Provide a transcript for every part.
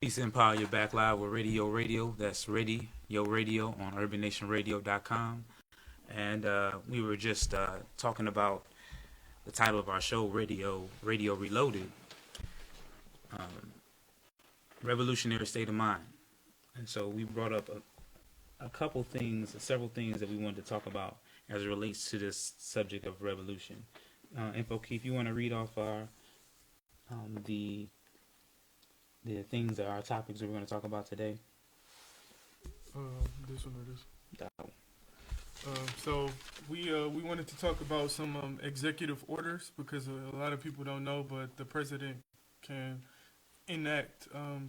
Peace and power. You're back live with Readyo Radio. That's Readyo Radio on urbannationradio.com. And we were just talking about the title of our show, Radio Reloaded, Revolutionary State of Mind. And so we brought up a couple things, several things that we wanted to talk about as it relates to this subject of revolution. Info Keith, you want to read off our the things that our topics that we're going to talk about today? This one or this? That one. So we wanted to talk about some executive orders because a lot of people don't know, but the president can enact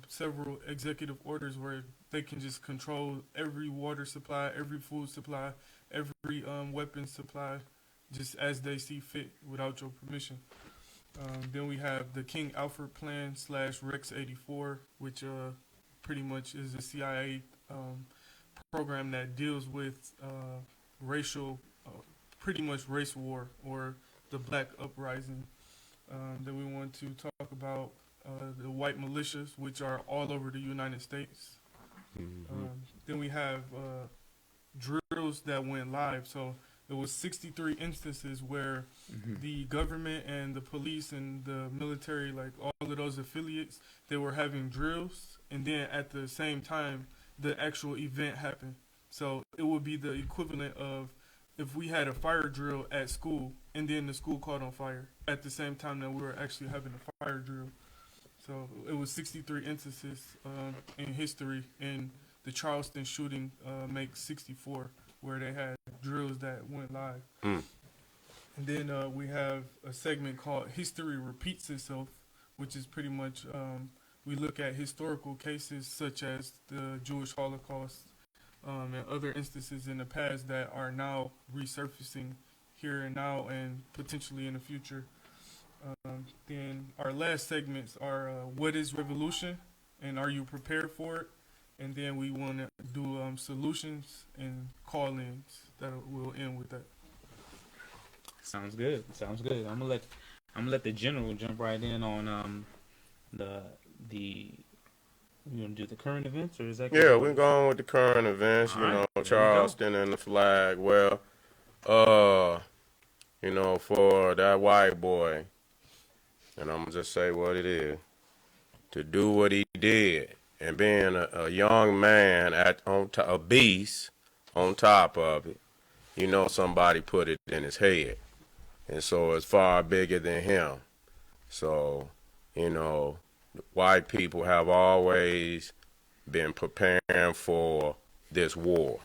several executive orders where they can just control every water supply, every food supply, every weapon supply, just as they see fit without your permission. Then we have the King Alfred Plan / Rex 84, which pretty much is a CIA program that deals with racial, pretty much race war or the black uprising. Then we want to talk about the white militias, which are all over the United States. Then we have drills that went live. So there was 63 instances where the government and the police and the military, like all of those affiliates, they were having drills, and then at the same time, the actual event happened. So it would be the equivalent of if we had a fire drill at school, and then the school caught on fire at the same time that we were actually having a fire drill. So it was 63 instances in history, and the Charleston shooting makes 64, where they had drills that went live. And then we have a segment called History Repeats Itself, which is pretty much we look at historical cases such as the Jewish Holocaust and other instances in the past that are now resurfacing here and now and potentially in the future. Then our last segments are what is revolution and are you prepared for it? And then we want to do solutions and call-ins that will end with that. Sounds good. I'm gonna let the general jump right in on the you want to do the current events, or is that? Yeah, we're going with the current events. All right, Charleston and the flag. Well, for that white boy, and I'm gonna just say what it is, to do what he did, and being a young man a beast on top of it, somebody put it in his head, and so it's far bigger than him. So, white people have always been preparing for this war.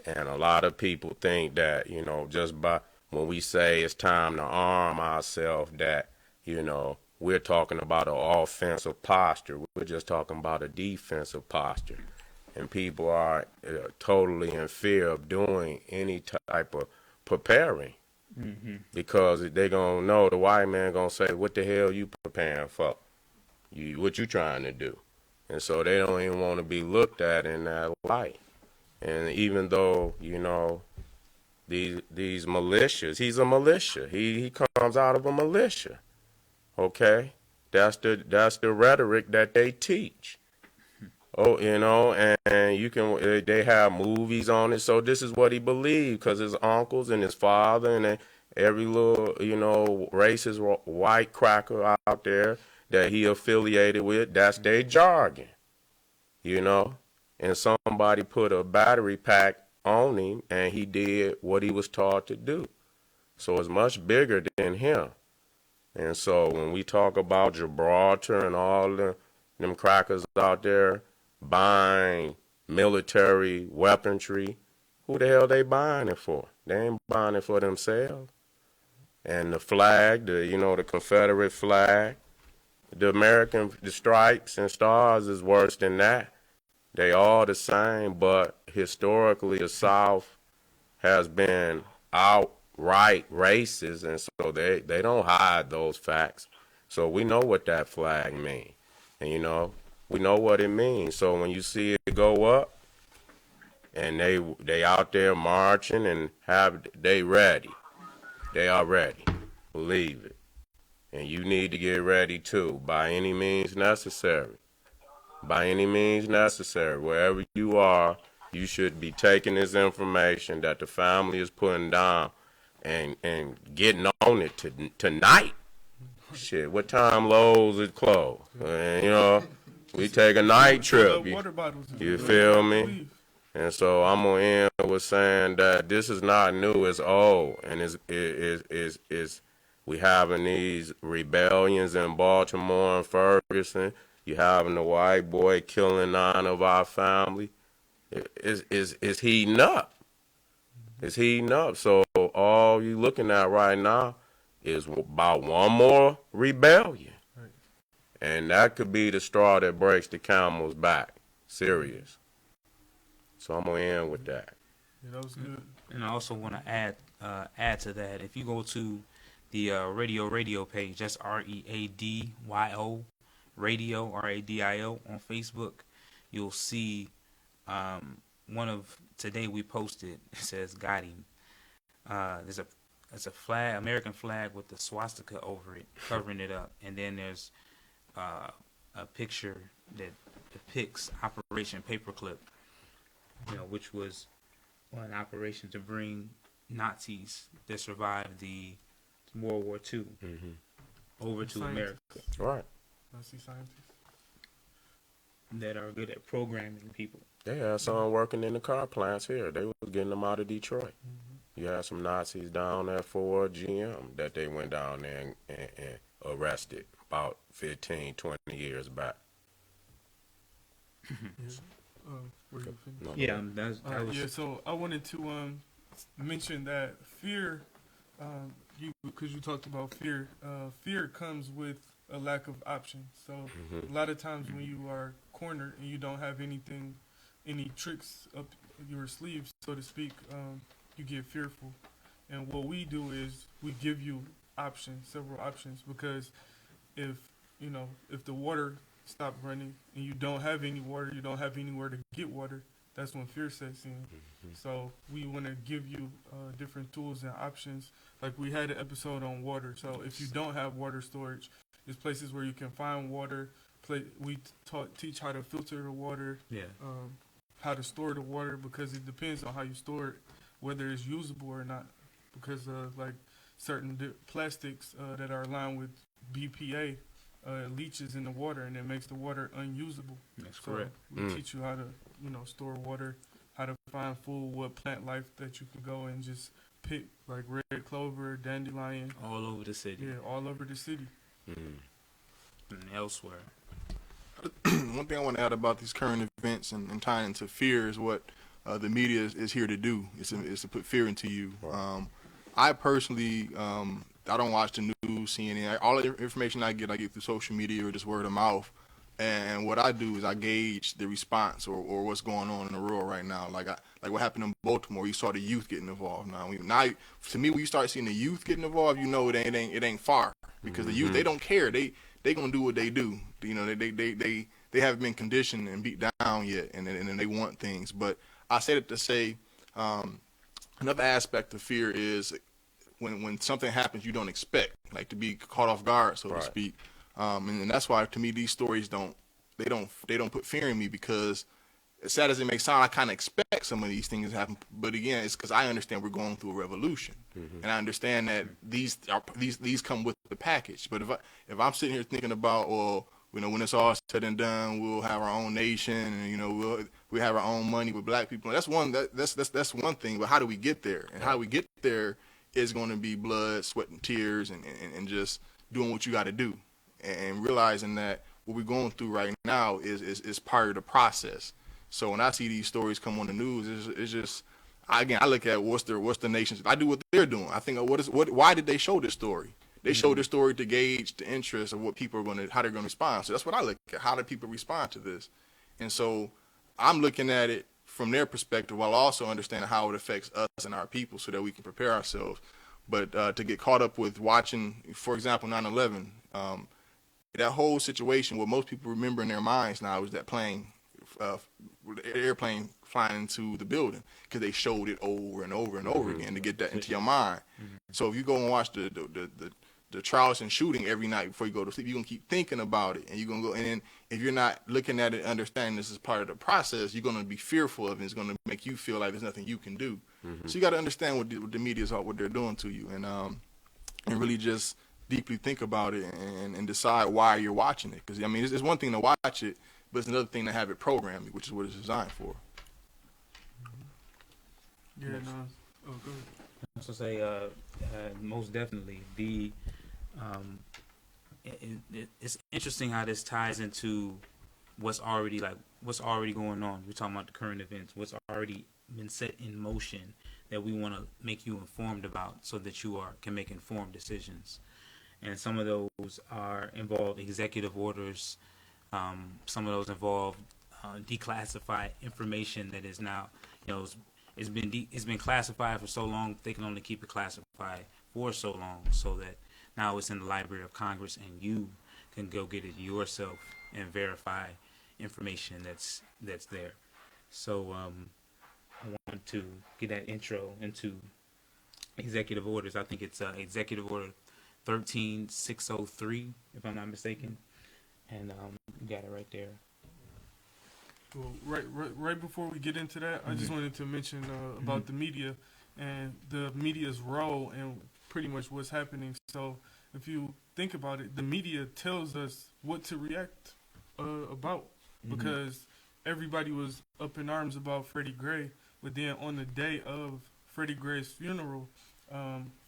And a lot of people think that, just by when we say it's time to arm ourselves, that, we're talking about an offensive posture. We're just talking about a defensive posture. And people are totally in fear of doing any type of preparing. Because they're going to know the white man going to say, what the hell you preparing for? What you trying to do? And so they don't even want to be looked at in that light. And even though, these militias, he's a militia. He comes out of a militia. Okay? That's the rhetoric that they teach. Oh, and you can, they have movies on it. So this is what he believed, because his uncles and his father and every little, racist white cracker out there that he affiliated with, that's their jargon, and somebody put a battery pack on him and he did what he was taught to do. So it's much bigger than him. And so when we talk about Gibraltar and all them crackers out there buying military weaponry, who the hell they buying it for? They ain't buying it for themselves. And the flag, the Confederate flag, the stripes and stars is worse than that. They all the same, but historically the South has been outright racist, and so they don't hide those facts. So we know what that flag means, and we know what it means. So when you see it go up, and they out there marching and they ready, they are ready, believe it. And you need to get ready too, by any means necessary. by any means necessary. Wherever you are, you should be taking this information that the family is putting down and getting on it tonight. Shit, what time Lowe's is closed? We take a night trip. Water bottles. You feel me? And so I'm gonna end with saying that this is not new; it's old, and is we having these rebellions in Baltimore and Ferguson. You having the white boy killing 9 of our family. It's heating up. It's heating up. So all you looking at right now is about one more rebellion, and that could be the straw that breaks the camel's back. Serious. So I'm gonna end with that. Yeah, that was good. And I also want to add to that. If you go to the Readyo Radio page, that's READYO Radio RADIO on Facebook, you'll see one of today we posted. It says "Got him." There's a flag, American flag with the swastika over it, covering it up, and then there's a picture that depicts Operation Paperclip. Which was an operation to bring Nazis that survived the World War II over to America. Right. Nazi scientists that are good at programming people. They had some working in the car plants here. They was getting them out of Detroit. You had some Nazis down there for GM that they went down there and arrested about 15, 20 years back. So I wanted to mention that fear, because you talked about fear. Fear comes with a lack of options. So a lot of times when you are cornered and you don't have any tricks up your sleeves, so to speak, you get fearful. And what we do is we give you options, several options, because if the water stop running and you don't have any water, you don't have anywhere to get water, that's when fear sets in. So we want to give you different tools and options. Like we had an episode on water. So if you don't have water storage, there's places where you can find water. We teach how to filter the water, how to store the water, because it depends on how you store it, whether it's usable or not. Because like certain plastics that are lined with BPA, leaches in the water, and it makes the water unusable. That's correct. We teach you how to, store water, how to find food, what plant life that you can go and just pick, like red clover, dandelion. All over the city. Yeah, all over the city. And elsewhere. One thing I want to add about these current events and tying into fear is what the media is here to do, is to put fear into you. I personally, I don't watch the news, CNN. All the information I get through social media or just word of mouth. And what I do is I gauge the response or what's going on in the world right now. Like what happened in Baltimore, you saw the youth getting involved. Now, to me, when you start seeing the youth getting involved, it ain't far, because the youth, they don't care. They gonna do what they do. They haven't been conditioned and beat down yet, and they want things. But I said it to say another aspect of fear is when something happens you don't expect, like to be caught off guard, so to speak. And that's why, to me, these stories don't put fear in me, because as sad as it may sound, I kind of expect some of these things to happen. But again, it's because I understand we're going through a revolution, and I understand that these come with the package. But if I'm sitting here thinking about, well, when it's all said and done, we'll have our own nation, and we'll have our own money with black people. That's one thing. But how do we get there? And how we get there is going to be blood, sweat, and tears, and just doing what you got to do, and realizing that what we're going through right now is part of the process. So when I see these stories come on the news, it's just, I look at what's the nation's. I do what they're doing. I think why did they show this story? They showed this story to gauge the interest of what people are how they're going to respond. So that's what I look at. How do people respond to this? And so I'm looking at it from their perspective, while also understanding how it affects us and our people, so that we can prepare ourselves. But to get caught up with watching, for example, 9/11, that whole situation, what most people remember in their minds now is that airplane flying into the building, because they showed it over and over and over again to get that into your mind. So if you go and watch the the Charleston shooting every night before you go to sleep. You're gonna keep thinking about it, and you're gonna go. And then if you're not looking at it, understanding this is part of the process, you're gonna be fearful of it. It's gonna make you feel like there's nothing you can do. So you got to understand what the media is, what they're doing to you, and really just deeply think about it and decide why you're watching it. Because I mean, it's one thing to watch it, but it's another thing to have it programmed, which is what it's designed for. Yeah, no. Oh, go ahead. I was gonna say, most definitely. It's interesting how this ties into what's already going on. We're talking about the current events, what's already been set in motion that we want to make you informed about, so that you can make informed decisions. And some of those involve executive orders. Some of those involve declassified information that is now, it's been classified for so long they can only keep it classified for so long, so that now it's in the Library of Congress and you can go get it yourself and verify information that's there. So I want to get that intro into executive orders. I think it's Executive Order 13603, if I'm not mistaken, and you got it right there. Well, right before we get into that, I just wanted to mention about the media and the media's role and pretty much what's happening. So if you think about it, the media tells us what to react about, because everybody was up in arms about Freddie Gray, but then on the day of Freddie Gray's funeral,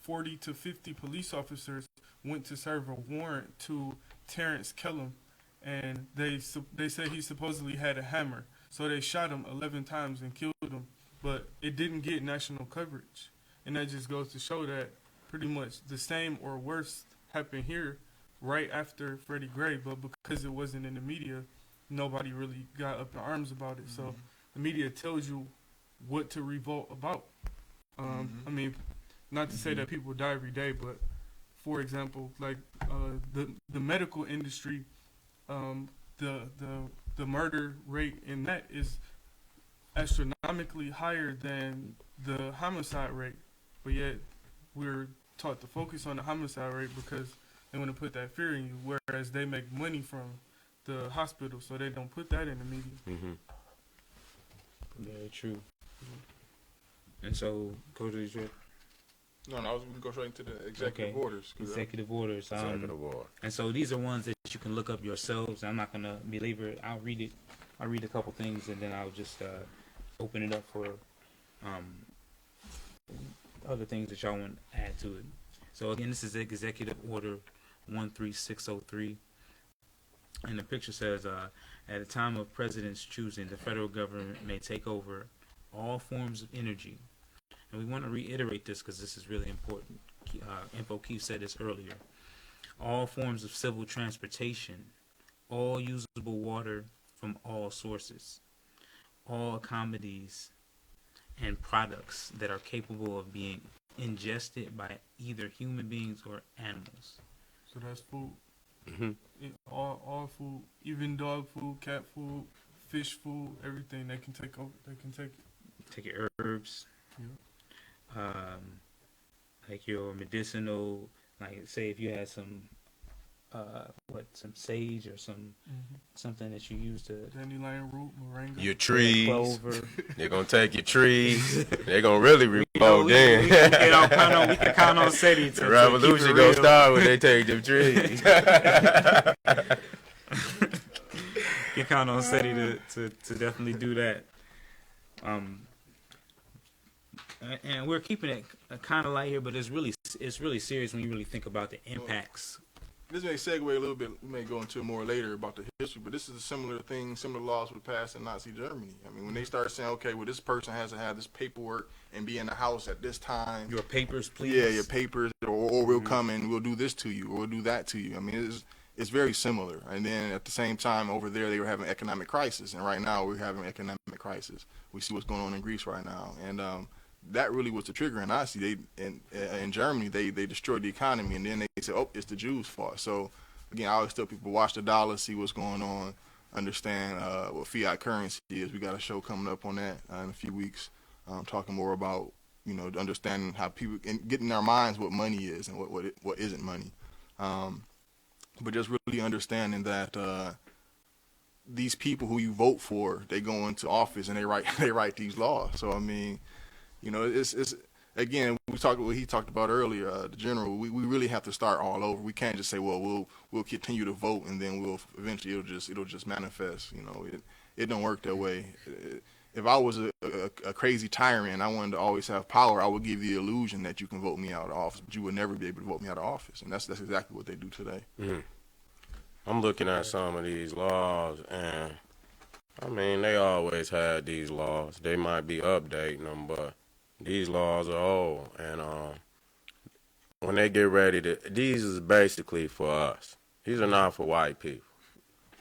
40 to 50 police officers went to serve a warrant to Terrence Kellum, and they said he supposedly had a hammer. So they shot him 11 times and killed him, but it didn't get national coverage. And that just goes to show that pretty much the same or worse happened here right after Freddie Gray, but because it wasn't in the media, nobody really got up in arms about it. So the media tells you what to revolt about. I mean, not to say that people die every day, but for example, like the medical industry, the murder rate in that is astronomically higher than the homicide rate, but yet we're taught to focus on the homicide rate because they want to put that fear in you, whereas they make money from the hospital, so they don't put that in the media. Very true. And so, Coach Detroit. No, we can go straight into the executive orders. Executive orders. Executive order. And so these are ones that you can look up yourselves. I'm not gonna belabor it. I'll read it. I'll read a couple things and then I'll just open it up for other things that y'all want to add to it. So again, this is Executive Order 13603, and the picture says, at a time of president's choosing, the federal government may take over all forms of energy. And we want to reiterate this because this is really important. Info Keith said this earlier. All forms of civil transportation, all usable water from all sources, all commodities and products that are capable of being ingested by either human beings or animals. So that's food. All food, even dog food, cat food, fish food, everything they can take over. They can take it. Take your herbs. Yeah. Like your medicinal, like say if you had some some sage or something that you use to dandelion root, moringa. Your trees. Clover. They're gonna take your trees. They're gonna really revolt then. We can count on Seti to the revolution keep it gonna real. start when they take them trees. You can count on Seti to definitely do that. And we're keeping it kind of light here, but it's really serious when you really think about the impacts. This may segue a little bit. We may go into it more later about the history, but this is a similar thing. Similar laws were passed in Nazi Germany. I mean, when they start saying, okay, well, this person has to have this paperwork and be in the house at this time. Your papers, please. Yeah, your papers, or we'll come and we'll do this to you, or we'll do that to you. I mean, it's very similar. And then at the same time, over there, they were having economic crisis, and right now we're having economic crisis. We see what's going on in Greece right now, and that really was the trigger in Nazi. In Germany, they destroyed the economy, and then they said, oh, it's the Jews' fault. So, again, I always tell people, watch the dollar, see what's going on, understand what fiat currency is. We got a show coming up on that in a few weeks, talking more about, understanding how people, and getting in our minds what money is and what isn't money. But just really understanding that these people who you vote for, they go into office and they write they write these laws. So I mean, it's again, we talked what he talked about earlier, the general. We really have to start all over. We can't just say, well, we'll continue to vote and then we'll eventually it'll just manifest. It don't work that way. If I was a crazy tyrant and I wanted to always have power, I would give you the illusion that you can vote me out of office, but you would never be able to vote me out of office, and that's exactly what they do today. Mm-hmm. I'm looking at some of these laws, and I mean, they always had these laws. They might be updating them, but these laws are old. And when they get ready these is basically for us. These are not for white people,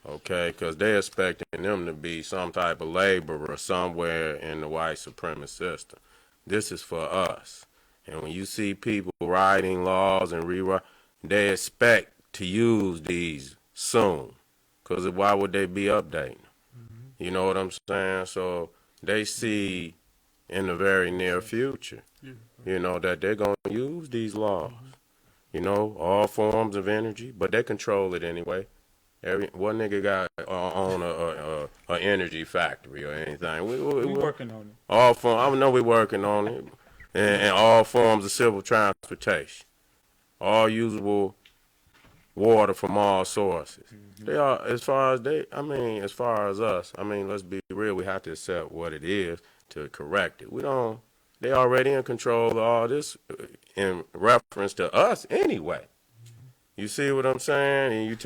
okay? Because they're expecting them to be some type of laborer somewhere in the white supremacist system. This is for us. And when you see people writing laws and rewrite, they expect to use these soon, because why would they be updating? You know what I'm saying? So they see in the very near future, that they're going to use these laws, all forms of energy, but they control it anyway. One nigga got own a energy factory or anything. We working on it. All I know we're working on it, and all forms of civil transportation, all usable water from all sources. They are, as far as us, let's be real, we have to accept what it is to correct it. They already in control of all this in reference to us anyway. You see what I'm saying?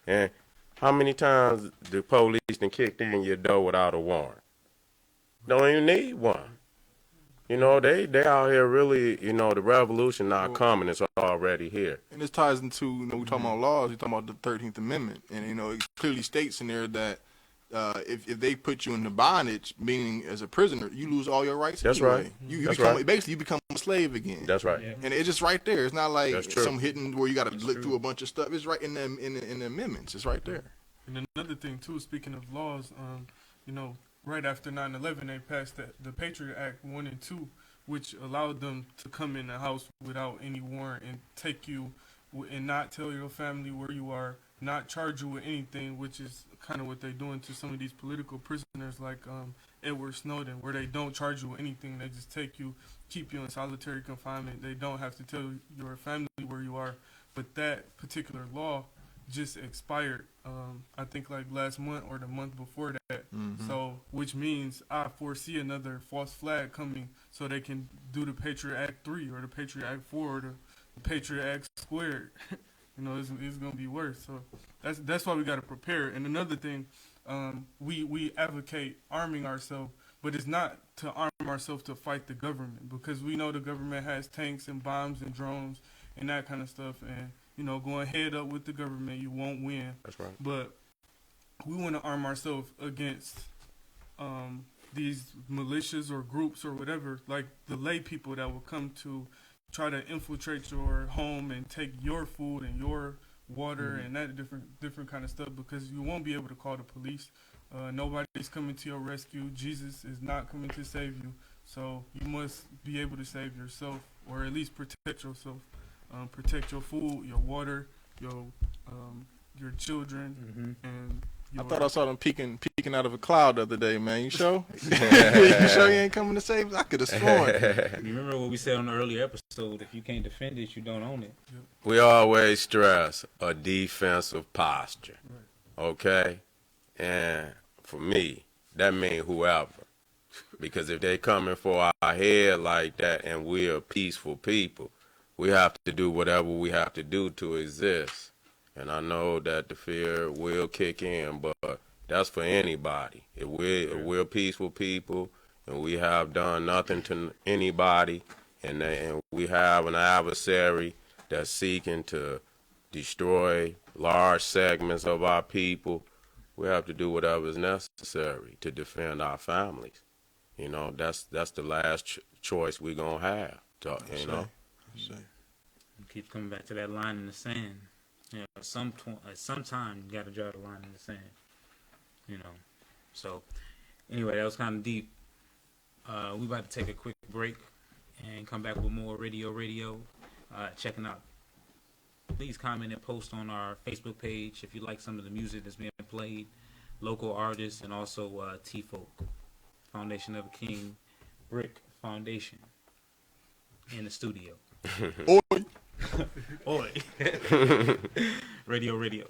And how many times the police done kicked in your door without a warrant? Don't even need one. They out here really, the revolution not coming, it's already here. And this ties into, we're talking about laws, we're talking about the 13th Amendment. And, it clearly states in there that if they put you into bondage, meaning as a prisoner, you lose all your rights. That's anyway. right. Basically, you become a slave again. That's right. Yeah. And it's just right there. It's not like some hidden where you got to look true. through a bunch of stuff. It's right in the amendments. It's right there. And another thing too, speaking of laws, right after 9/11, they passed the Patriot Act 1 and 2, which allowed them to come in the house without any warrant and take you and not tell your family where you are, not charge you with anything, which is kind of what they're doing to some of these political prisoners like Edward Snowden, where they don't charge you with anything. They just take you, keep you in solitary confinement. They don't have to tell your family where you are. But that particular law just expired, I think like last month or the month before that. So, which means I foresee another false flag coming, so they can do the Patriot Act 3 or the Patriot Act 4 or the Patriot Act squared. It's gonna be worse. So that's why we gotta prepare. And another thing, we advocate arming ourselves, but it's not to arm ourselves to fight the government, because we know the government has tanks and bombs and drones and that kind of stuff. And going head up with the government, you won't win. That's right. But we want to arm ourselves against these militias or groups or whatever, like the lay people that will come to try to infiltrate your home and take your food and your water and that different kind of stuff, because you won't be able to call the police. Nobody's coming to your rescue. Jesus is not coming to save you. So you must be able to save yourself, or at least protect yourself. Protect your food, your water, your children, and I thought I saw them peeking out of a cloud the other day, man. You sure? You sure you ain't coming to save us? I could have sworn. You remember what we said on the earlier episode? If you can't defend it, you don't own it. We always stress a defensive posture, okay? And for me, that means whoever. Because if they coming for our head like that and we're peaceful people, we have to do whatever we have to do to exist. And I know that the fear will kick in, but that's for anybody. If we're peaceful people and we have done nothing to anybody, and we have an adversary that's seeking to destroy large segments of our people, we have to do whatever is necessary to defend our families. That's the last choice we're going to have, Keep coming back to that line in the sand. Sometime you got to draw the line in the sand. So anyway, that was kind of deep. We about to take a quick break and come back with more Readyo Radio. Checking out. please comment and post on our Facebook page if you like some of the music that's being played, local artists, and also T-Folk, Foundation of a King, Brick Foundation, in the studio. Oi. Oi. Radio.